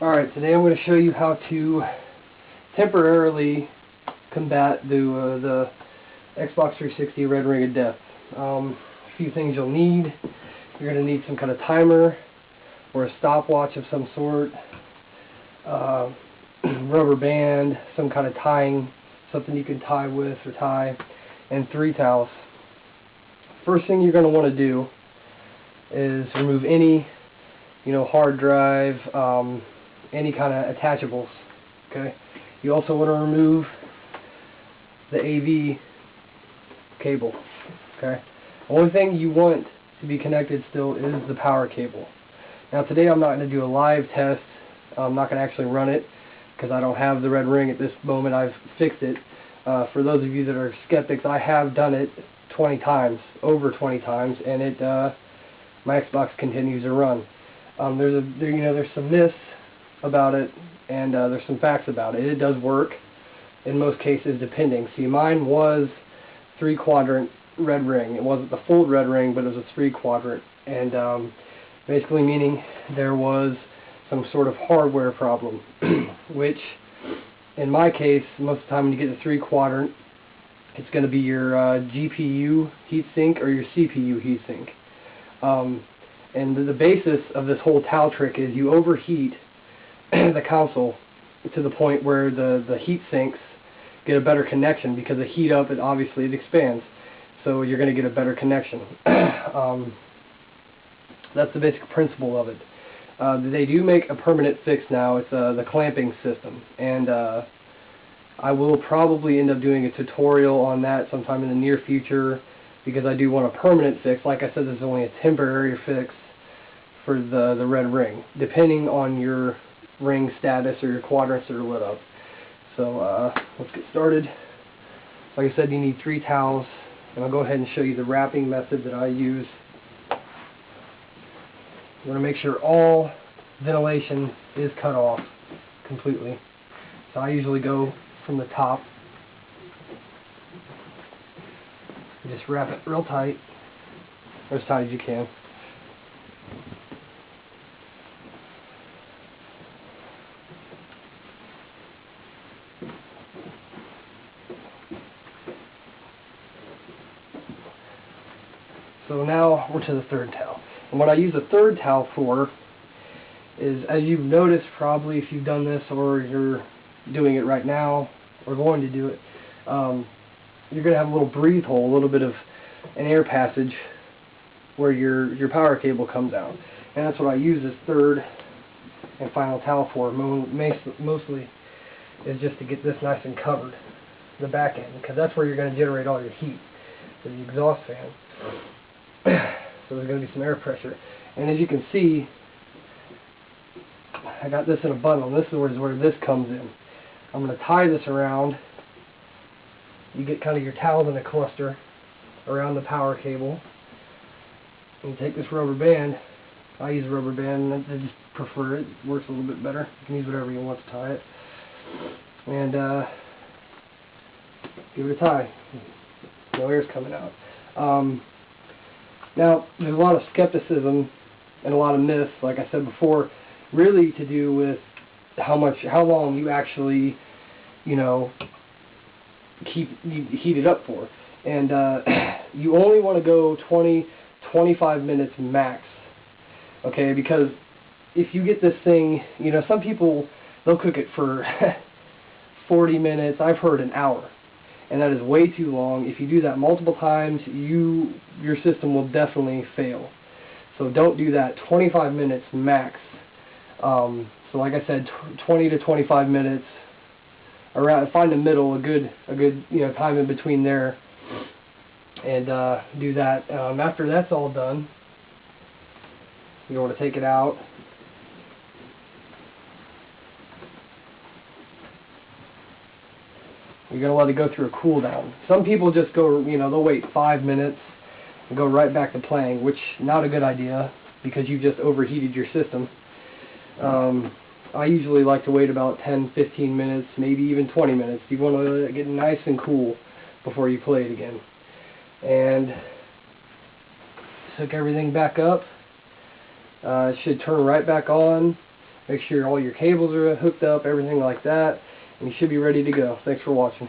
Alright, today I'm going to show you how to temporarily combat the Xbox 360 red ring of death. A few things you'll need. You're going to need some kind of timer or a stopwatch of some sort, rubber band, some kind of tying, something you can tie with or tie, and 3 towels. First thing you're going to want to do is remove any hard drive, any kind of attachables. Okay. You also want to remove the AV cable. Okay. The only thing you want to be connected still is the power cable. Now today I'm not going to do a live test. I'm not going to actually run it because I don't have the red ring at this moment. I've fixed it. For those of you that are skeptics, I have done it 20 times, over 20 times, and my Xbox continues to run. There's some myths about it, and there's some facts about it. It does work in most cases, depending. See, mine was 3-quadrant red ring. It wasn't the full red ring, but it was a 3-quadrant, and basically meaning there was some sort of hardware problem, which in my case, most of the time when you get the 3-quadrant, it's going to be your GPU heatsink or your CPU heatsink. And the basis of this whole towel trick is you overheat the console to the point where the heat sinks get a better connection, because the heat up, obviously it expands, so you're going to get a better connection. That's the basic principle of it. They do make a permanent fix now. It's the clamping system, and I will probably end up doing a tutorial on that sometime in the near future, because I do want a permanent fix. Like I said, this is only a temporary fix for the red ring, depending on your ring status or your quadrants that are lit up. So let's get started. Like I said, you need 3 towels, and I'll go ahead and show you the wrapping method that I use. You want to make sure all ventilation is cut off completely. So I usually go from the top and just wrap it real tight, or as tight as you can. So now we're to the 3rd towel. And what I use the 3rd towel for is, as you've noticed probably if you've done this or you're doing it right now or going to do it, you're going to have a little breathe hole, a little bit of an air passage where your power cable comes out. And that's what I use this 3rd and final towel for, mostly, is just to get this nice and covered, the back end, because that's where you're going to generate all your heat, for the exhaust fan. So there's going to be some air pressure. And as you can see, I got this in a bundle. This is where this comes in. I'm going to tie this around. You get kind of your towels in a cluster around the power cable. And you take this rubber band. I use a rubber band. I just prefer it. It works a little bit better. You can use whatever you want to tie it. And give it a tie. No air's coming out. Now, there's a lot of skepticism and a lot of myths, like I said before, really to do with how long you actually, heat it up for. And you only want to go 20-25 minutes max, okay? Because if you get this thing, some people, they'll cook it for 40 minutes. I've heard an hour. And that is way too long. If you do that multiple times, your system will definitely fail. So don't do that. 25 minutes max. So like I said, 20 to 25 minutes. Around, find the middle, a good time in between there, and do that. After that's all done, you want to take it out. You're going to let it go through a cool down. Some people just go, they'll wait 5 minutes and go right back to playing, which not a good idea because you just overheated your system. I usually like to wait about 10-15 minutes, maybe even 20 minutes. You want to let it get nice and cool before you play it again. And hook everything back up. It should turn right back on. Make sure all your cables are hooked up, everything like that, and you should be ready to go. Thanks for watching.